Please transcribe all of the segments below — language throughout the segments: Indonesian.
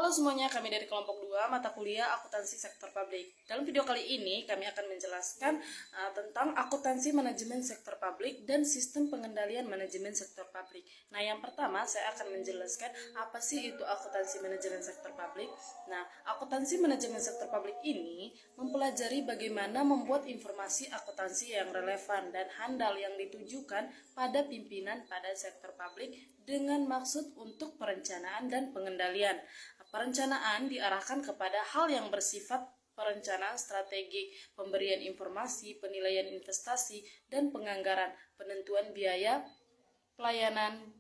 Halo semuanya, kami dari kelompok 2 mata kuliah akuntansi sektor publik. Dalam video kali ini kami akan menjelaskan tentang akuntansi manajemen sektor publik dan sistem pengendalian manajemen sektor publik. Nah, yang pertama saya akan menjelaskan apa sih itu akuntansi manajemen sektor publik. Nah, akuntansi manajemen sektor publik ini mempelajari bagaimana membuat informasi akuntansi yang relevan dan handal yang ditujukan pada pimpinan pada sektor publik dengan maksud untuk perencanaan dan pengendalian. Perencanaan diarahkan kepada hal yang bersifat perencanaan strategi, pemberian informasi, penilaian investasi, dan penganggaran, penentuan biaya, pelayanan,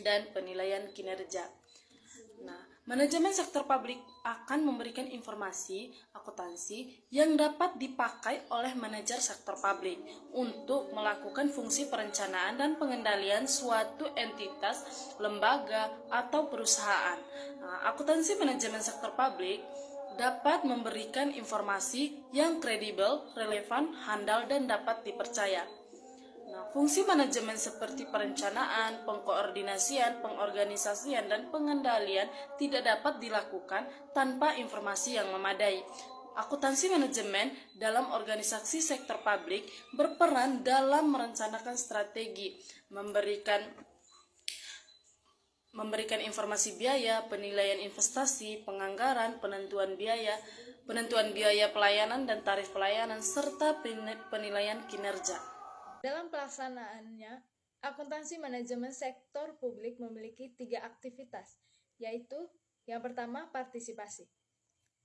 dan penilaian kinerja. Nah, manajemen sektor publik akan memberikan informasi akuntansi yang dapat dipakai oleh manajer sektor publik untuk melakukan fungsi perencanaan dan pengendalian suatu entitas, lembaga, atau perusahaan. Nah, akuntansi manajemen sektor publik dapat memberikan informasi yang kredibel, relevan, handal, dan dapat dipercaya. Nah, fungsi manajemen seperti perencanaan, pengkoordinasian, pengorganisasian, dan pengendalian tidak dapat dilakukan tanpa informasi yang memadai. Akuntansi manajemen dalam organisasi sektor publik berperan dalam merencanakan strategi, memberikan informasi biaya, penilaian investasi, penganggaran, penentuan biaya pelayanan dan tarif pelayanan, serta penilaian kinerja. Dalam pelaksanaannya, akuntansi manajemen sektor publik memiliki 3 aktivitas, yaitu yang pertama partisipasi.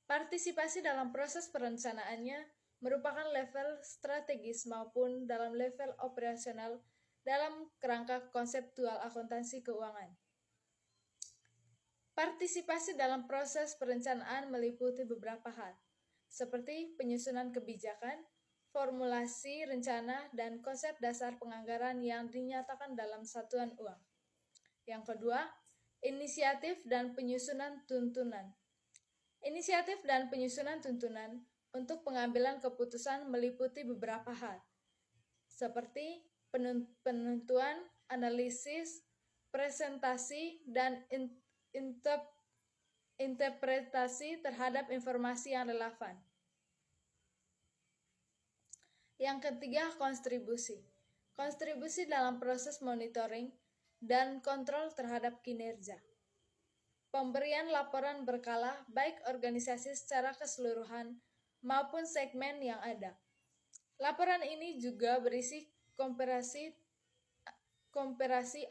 Partisipasi dalam proses perencanaannya merupakan level strategis maupun dalam level operasional dalam kerangka konseptual akuntansi keuangan. Partisipasi dalam proses perencanaan meliputi beberapa hal, seperti penyusunan kebijakan, formulasi rencana, dan konsep dasar penganggaran yang dinyatakan dalam satuan uang. Yang kedua, inisiatif dan penyusunan tuntunan. Inisiatif dan penyusunan tuntunan untuk pengambilan keputusan meliputi beberapa hal, seperti penentuan, analisis, presentasi, dan interpretasi terhadap informasi yang relevan. Yang ketiga, kontribusi. Kontribusi dalam proses monitoring dan kontrol terhadap kinerja. Pemberian laporan berkala baik organisasi secara keseluruhan maupun segmen yang ada. Laporan ini juga berisi komparasi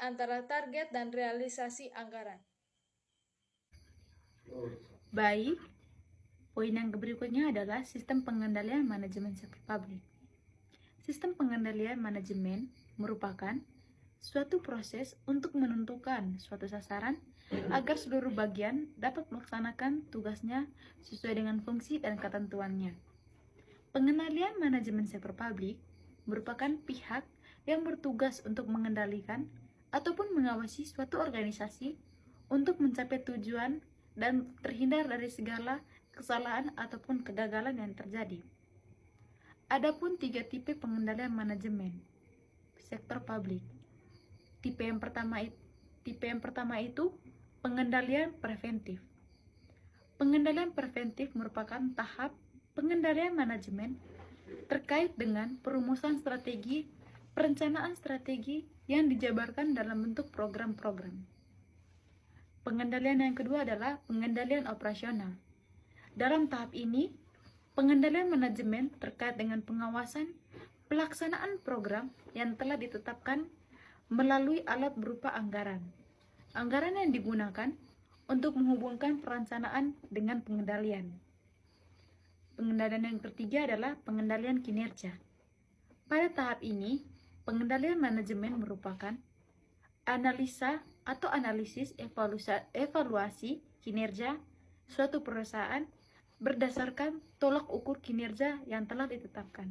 antara target dan realisasi anggaran. Baik, poin yang berikutnya adalah sistem pengendalian manajemen sektor publik. Sistem pengendalian manajemen merupakan suatu proses untuk menentukan suatu sasaran agar seluruh bagian dapat melaksanakan tugasnya sesuai dengan fungsi dan ketentuannya. Pengendalian manajemen sektor publik merupakan pihak yang bertugas untuk mengendalikan ataupun mengawasi suatu organisasi untuk mencapai tujuan dan terhindar dari segala kesalahan ataupun kegagalan yang terjadi. Adapun 3 tipe pengendalian manajemen sektor publik. Tipe yang pertama itu pengendalian preventif. Pengendalian preventif merupakan tahap pengendalian manajemen terkait dengan perumusan strategi, perencanaan strategi yang dijabarkan dalam bentuk program-program. Pengendalian yang kedua adalah pengendalian operasional. Dalam tahap ini, pengendalian manajemen terkait dengan pengawasan pelaksanaan program yang telah ditetapkan melalui alat berupa anggaran. Anggaran yang digunakan untuk menghubungkan perencanaan dengan pengendalian. Pengendalian yang ketiga adalah pengendalian kinerja. Pada tahap ini, pengendalian manajemen merupakan analisa atau analisis evaluasi kinerja suatu perusahaan berdasarkan tolak ukur kinerja yang telah ditetapkan.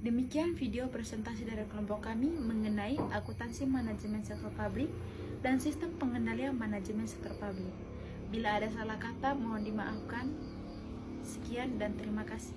Demikian video presentasi dari kelompok kami mengenai akuntansi manajemen sektor publik dan sistem pengendalian manajemen sektor publik. Bila ada salah kata, mohon dimaafkan. Sekian dan terima kasih.